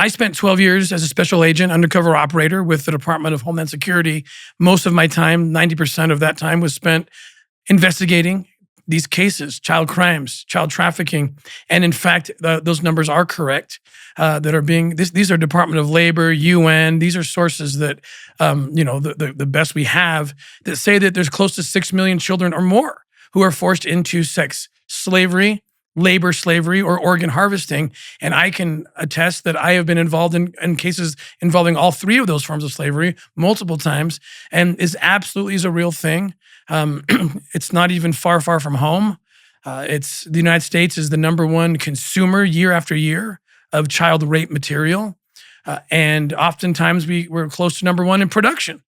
I spent 12 years as a special agent, undercover operator with the Department of Homeland Security. Most of my time, 90% of that time, was spent investigating these cases, child crimes, child trafficking. And in fact, those numbers are correct. That are being, these are Department of Labor, UN, these are sources that, the best we have, that say that there's close to 6 million children or more who are forced into sex slavery, labor slavery, or organ harvesting. And I can attest that I have been involved in cases involving all three of those forms of slavery multiple times, and is a real thing. It's not even far from home. The United States is the #1 consumer year after year of child rape material. And oftentimes we're close to #1 in production.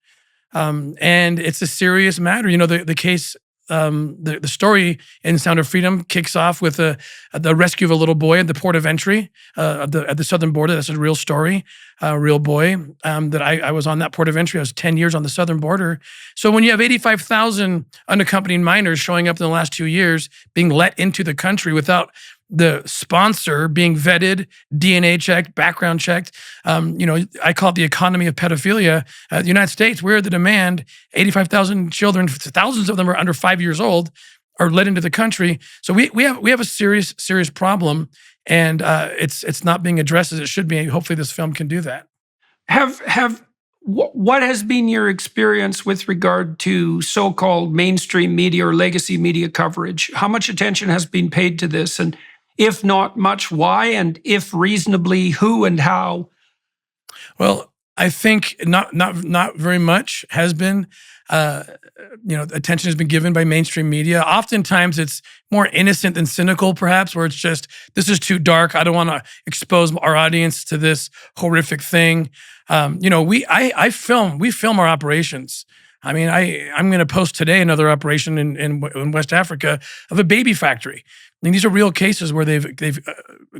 And it's a serious matter. The case, the story in Sound of Freedom kicks off with the rescue of a little boy at the port of entry at the southern border. That's a real story, a real boy that I was on that port of entry. I was 10 years on the southern border. So when you have 85,000 unaccompanied minors showing up in the last 2 years, being let into the country without the sponsor being vetted, DNA checked, background checked. I call it the economy of pedophilia. The United States, we're the demand. 85,000 children, thousands of them are under 5 years old, are let into the country. So we have a serious problem, and it's not being addressed as it should be. Hopefully, this film can do that. What has been your experience with regard to so-called mainstream media or legacy media coverage? How much attention has been paid to this? And if not much, why? And if reasonably, who and how? Well, I think not very much has been. Attention has been given by mainstream media. Oftentimes, it's more innocent than cynical, perhaps, where it's just, this is too dark. I don't want to expose our audience to this horrific thing. We film our operations. I mean, I'm going to post today another operation in West Africa of a baby factory. I mean, these are real cases where they've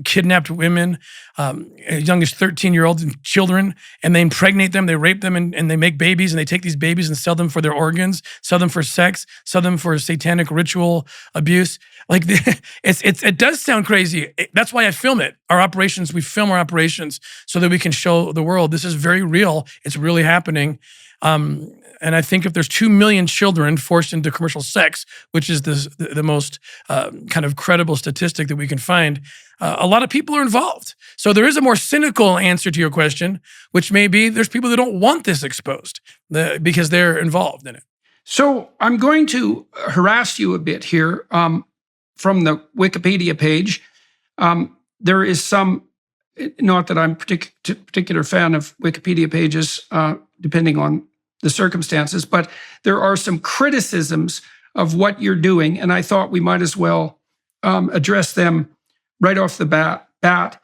kidnapped women, as young as 13-year-olds and children, and they impregnate them, they rape them, and they make babies, and they take these babies and sell them for their organs, sell them for sex, sell them for satanic ritual abuse. It does sound crazy. That's why I film it. We film our operations so that we can show the world this is very real. It's really happening. And I think if there's 2 million children forced into commercial sex, which is the most kind of credible statistic that we can find, a lot of people are involved. So there is a more cynical answer to your question, which may be there's people that don't want this exposed because they're involved in it. So I'm going to harass you a bit here from the Wikipedia page. There is some, not that I'm a particular fan of Wikipedia pages, depending on the circumstances, but there are some criticisms of what you're doing, and I thought we might as well address them right off the bat,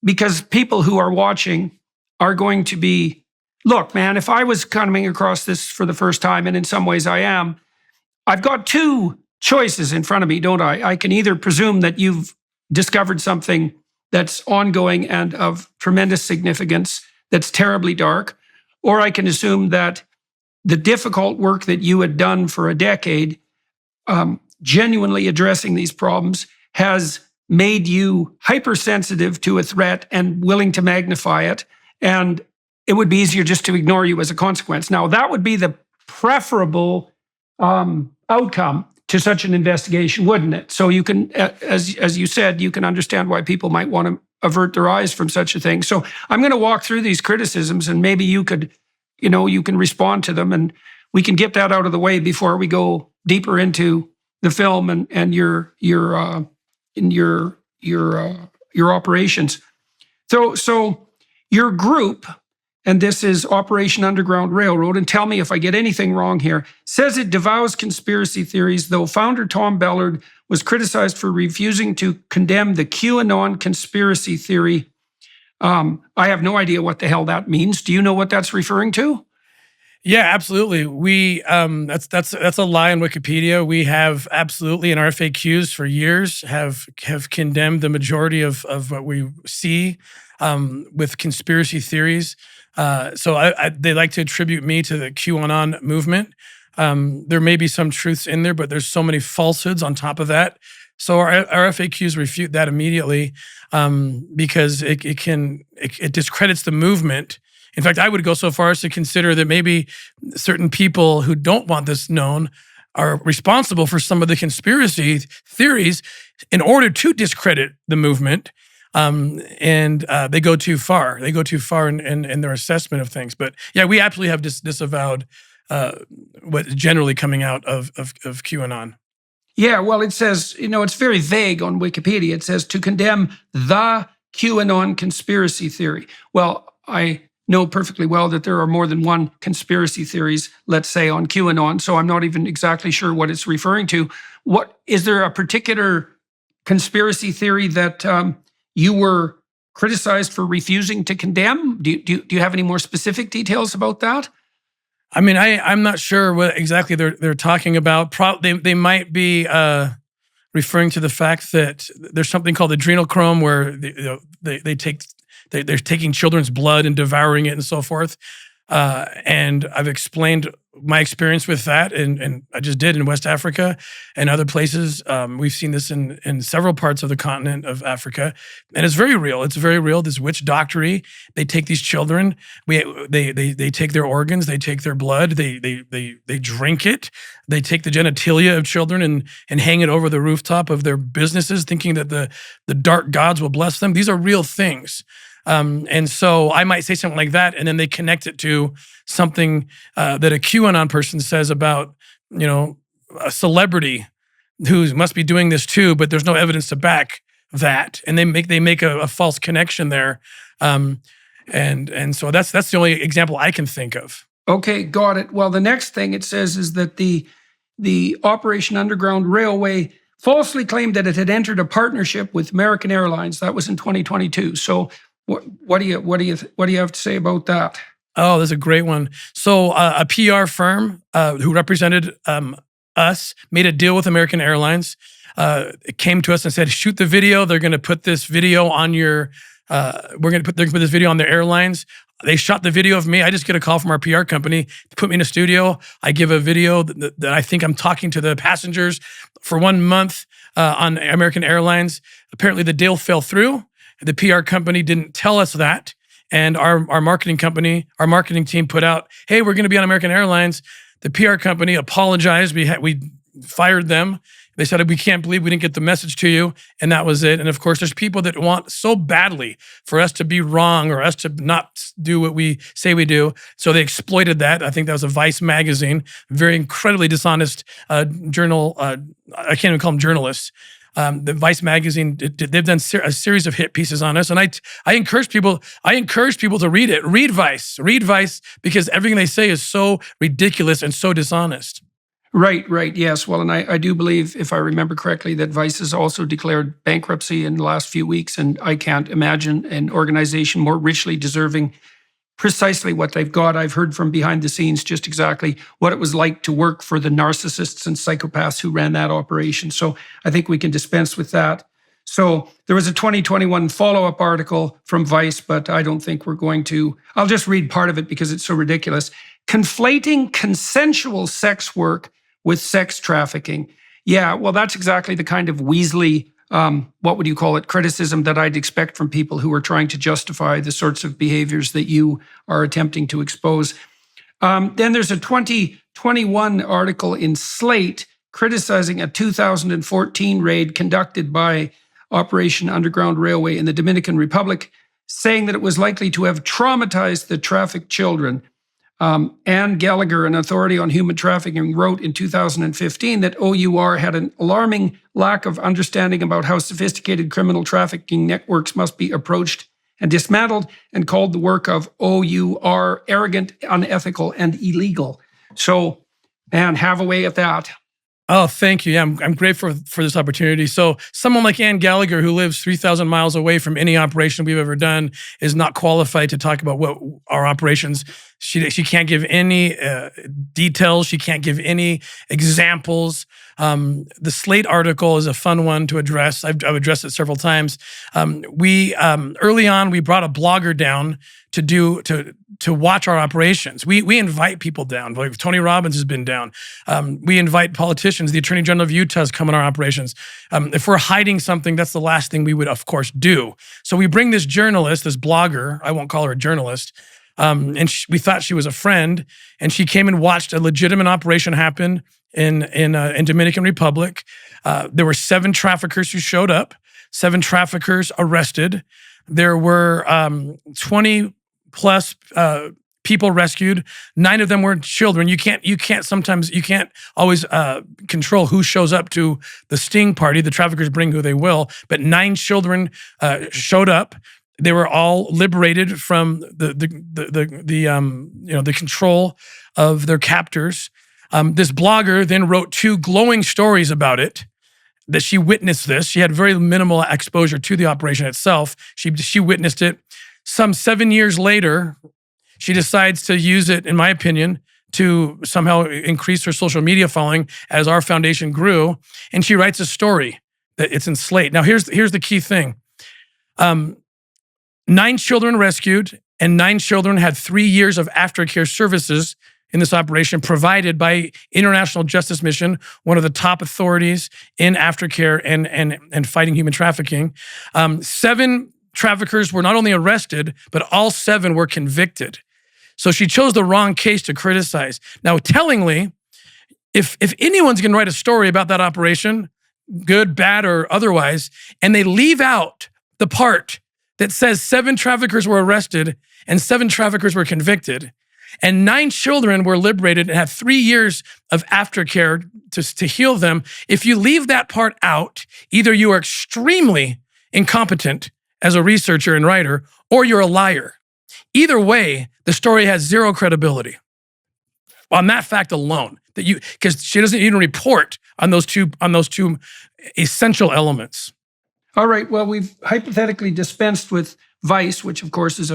because people who are watching are going to be, look, man, if I was coming across this for the first time, and in some ways I am, I've got two choices in front of me, don't I? I can either presume that you've discovered something that's ongoing and of tremendous significance, that's terribly dark, or I can assume that the difficult work that you had done for a decade, genuinely addressing these problems, has made you hypersensitive to a threat and willing to magnify it, and it would be easier just to ignore you as a consequence. Now, that would be the preferable outcome to such an investigation, wouldn't it? So you can, as you said, you can understand why people might want to avert their eyes from such a thing. So I'm going to walk through these criticisms, and maybe you could, you can respond to them, and we can get that out of the way before we go deeper into the film and your operations. So your group, and this is Operation Underground Railroad, and tell me if I get anything wrong here, says it devours conspiracy theories, though founder Tom Ballard was criticized for refusing to condemn the QAnon conspiracy theory. I have no idea what the hell that means. Do you know what that's referring to? Yeah, absolutely. We that's a lie on Wikipedia. We have absolutely in our FAQs for years have condemned the majority of what we see with conspiracy theories. So they like to attribute me to the QAnon movement. There may be some truths in there, but there's so many falsehoods on top of that So our FAQs refute that immediately because it discredits the movement. In fact, I would go so far as to consider that maybe certain people who don't want this known are responsible for some of the conspiracy theories in order to discredit the movement. And they go too far. They go too far in their assessment of things. But yeah, we absolutely have disavowed what's generally coming out of QAnon. Yeah, well, it says, it's very vague on Wikipedia. It says to condemn the QAnon conspiracy theory. Well, I know perfectly well that there are more than one conspiracy theories, let's say, on QAnon, so I'm not even exactly sure what it's referring to. Is there a particular conspiracy theory that you were criticized for refusing to condemn? Do you have any more specific details about that? I mean, I'm not sure what exactly they're talking about. They might be referring to the fact that there's something called adrenochrome, where they're taking children's blood and devouring it and so forth. And I've explained my experience with that, and I just did in West Africa and other places. We've seen this in several parts of the continent of Africa, and it's very real. It's very real. This witch doctory. They take these children. They take their organs. They take their blood. They drink it. They take the genitalia of children and hang it over the rooftop of their businesses, thinking that the dark gods will bless them. These are real things. And so I might say something like that, and then they connect it to something that a QAnon person says about, a celebrity who must be doing this too, but there's no evidence to back that, and they make a false connection there, and so that's the only example I can think of. Okay, got it. Well, the next thing it says is that the Operation Underground Railway falsely claimed that it had entered a partnership with American Airlines. That was in 2022. So. What do you have to say about that? Oh, that's a great one. So a PR firm who represented us made a deal with American Airlines. It came to us and said, "Shoot the video. They're going to put this video on your. They're going to put this video on their airlines." They shot the video of me. I just get a call from our PR company to put me in a studio. I give a video that I think I'm talking to the passengers for 1 month on American Airlines. Apparently, the deal fell through. The PR company didn't tell us that. And our marketing team put out, "Hey, we're going to be on American Airlines." The PR company apologized. We fired them. They said, "We can't believe we didn't get the message to you." And that was it. And of course, there's people that want so badly for us to be wrong or us to not do what we say we do. So they exploited that. I think that was a Vice magazine, very incredibly dishonest journal. I can't even call them journalists. The Vice magazine, they've done a series of hit pieces on us, and I encourage people to read it. Read Vice, because everything they say is so ridiculous and so dishonest. Right, yes. Well, and I do believe, if I remember correctly, that Vice has also declared bankruptcy in the last few weeks, and I can't imagine an organization more richly deserving precisely what they've got. I've heard from behind the scenes just exactly what it was like to work for the narcissists and psychopaths who ran that operation. So I think we can dispense with that. So there was a 2021 follow-up article from Vice, but I don't think we're going to. I'll just read part of it because it's so ridiculous. Conflating consensual sex work with sex trafficking. Yeah, well, that's exactly the kind of Weasley what would you call it, criticism that I'd expect from people who are trying to justify the sorts of behaviors that you are attempting to expose. Then there's a 2021 article in Slate criticizing a 2014 raid conducted by Operation Underground Railway in the Dominican Republic, saying that it was likely to have traumatized the trafficked children. Anne Gallagher, an authority on human trafficking, wrote in 2015 that OUR had an alarming lack of understanding about how sophisticated criminal trafficking networks must be approached and dismantled, and called the work of OUR arrogant, unethical, and illegal. So, Anne, have a way at that. Oh, thank you. Yeah, I'm grateful for this opportunity. So someone like Anne Gallagher, who lives 3,000 miles away from any operation we've ever done, is not qualified to talk about what our operations She can't give any details. She can't give any examples. The Slate article is a fun one to address. I've addressed it several times. We early on we brought a blogger down to watch our operations. We invite people down. Like Tony Robbins has been down. We invite politicians. The Attorney General of Utah has come in our operations. If we're hiding something, that's the last thing we would, of course, do. So we bring this journalist, this blogger. I won't call her a journalist. And we thought she was a friend, and she came and watched a legitimate operation happen in Dominican Republic. There were 7 traffickers who showed up, 7 traffickers arrested. There were 20 plus people rescued. 9 of them were children. You can't always control who shows up to the sting party. The traffickers bring who they will, but 9 children showed up. They were all liberated from the control of their captors. This blogger then wrote 2 glowing stories about it, that she witnessed this. She had very minimal exposure to the operation itself. She witnessed it. Some 7 years later, she decides to use it, in my opinion, to somehow increase her social media following as our foundation grew. And she writes a story that it's in Slate. Now, here's the key thing. 9 children rescued, and 9 children had 3 years of aftercare services in this operation provided by International Justice Mission, one of the top authorities in aftercare and fighting human trafficking. 7 traffickers were not only arrested, but all 7 were convicted. So she chose the wrong case to criticize. Now, tellingly, if anyone's going to write a story about that operation, good, bad, or otherwise, and they leave out the part that says 7 traffickers were arrested and 7 traffickers were convicted, and 9 children were liberated and had 3 years of aftercare to heal them. If you leave that part out, either you are extremely incompetent as a researcher and writer, or you're a liar. Either way, the story has 0 credibility on that fact alone. Because she doesn't even report on those two essential elements. All right. Well, we've hypothetically dispensed with Vice, which of course is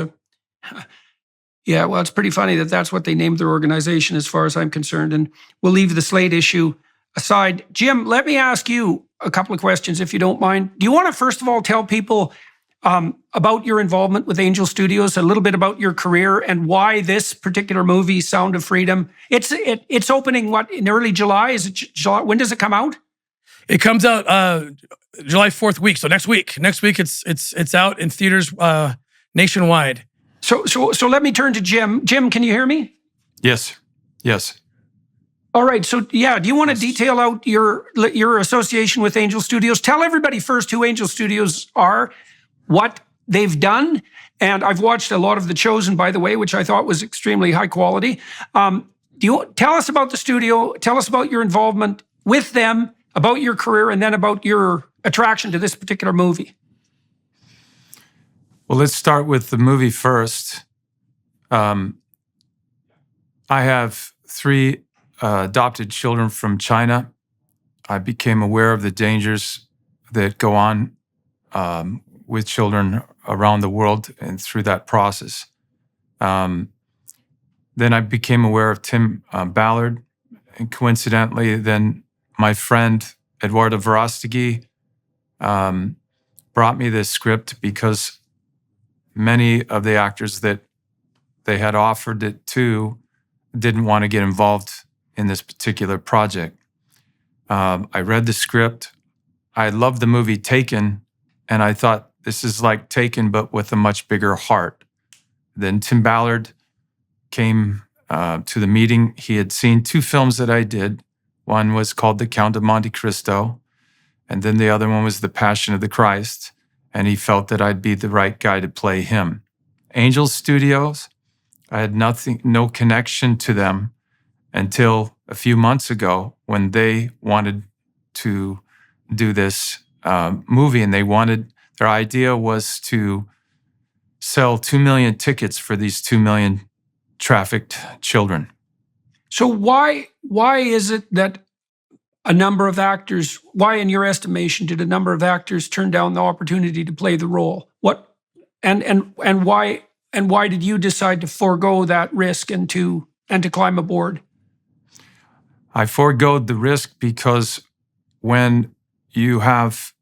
it's pretty funny that that's what they named their organization as far as I'm concerned. And we'll leave the Slate issue aside. Jim, let me ask you a couple of questions, if you don't mind. Do you want to first of all tell people about your involvement with Angel Studios, a little bit about your career and why this particular movie, Sound of Freedom, it's opening in early July? Is it July? When does it come out? It comes out July 4th week, so next week. Next week it's out in theaters nationwide. So let me turn to Jim. Jim, can you hear me? Yes. All right. So yeah, do you want to detail out your association with Angel Studios? Tell everybody first who Angel Studios are, what they've done, and I've watched a lot of The Chosen, by the way, which I thought was extremely high quality. Do you tell us about the studio? Tell us about your involvement with them, about your career, and then about your attraction to this particular movie. Well, let's start with the movie first. I have 3 adopted children from China. I became aware of the dangers that go on with children around the world and through that process. Then I became aware of Tim Ballard, and coincidentally, then my friend Eduardo Verostegui brought me this script because many of the actors that they had offered it to didn't want to get involved in this particular project. I read the script. I loved the movie Taken, and I thought this is like Taken, but with a much bigger heart. Then Tim Ballard came to the meeting. He had seen 2 films that I did. One was called The Count of Monte Cristo, and then the other one was The Passion of the Christ, and he felt that I'd be the right guy to play him. Angel Studios, I had no connection to them until a few months ago when they wanted to do this movie, and their idea was to sell 2 million tickets for these 2 million trafficked children. So why is it that why in your estimation did a number of actors turn down the opportunity to play the role? And why And why did you decide to forego that risk and to climb aboard? I foregoed the risk because when you have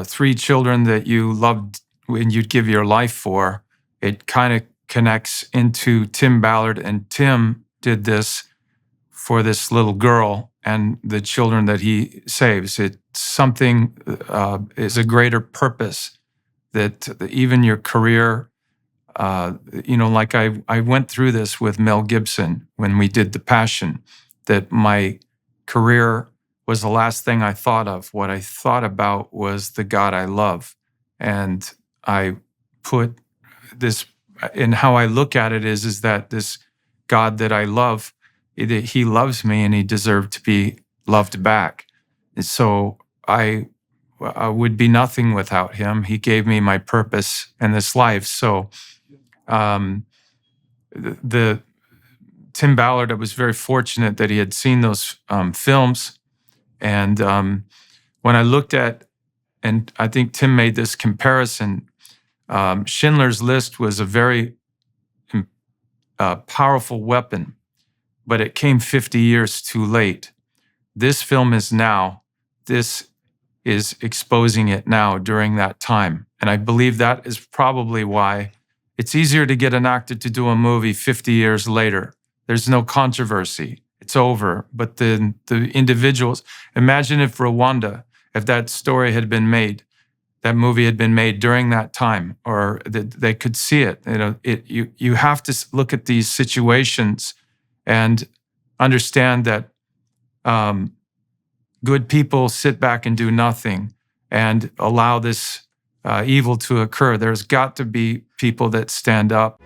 3 children that you loved and you'd give your life for, it kind of connects into Tim Ballard. And Tim did this for this little girl and the children that he saves. It's something is a greater purpose that even your career, like I went through this with Mel Gibson when we did The Passion, that my career was the last thing I thought of. What I thought about was the God I love. And I put this, and how I look at it is that this God that I love, he loves me and he deserved to be loved back. And so I would be nothing without him. He gave me my purpose in this life. So the Tim Ballard, I was very fortunate that he had seen those films. And when I looked at, and I think Tim made this comparison, Schindler's List was a very powerful weapon, but it came 50 years too late. This film is now. This is exposing it now during that time. And I believe that is probably why it's easier to get an actor to do a movie 50 years later. There's no controversy. It's over. But the individuals, imagine if Rwanda, if that story had been made, that movie had been made during that time, or that they could see it. You have to look at these situations and understand that good people sit back and do nothing and allow this evil to occur. There's got to be people that stand up.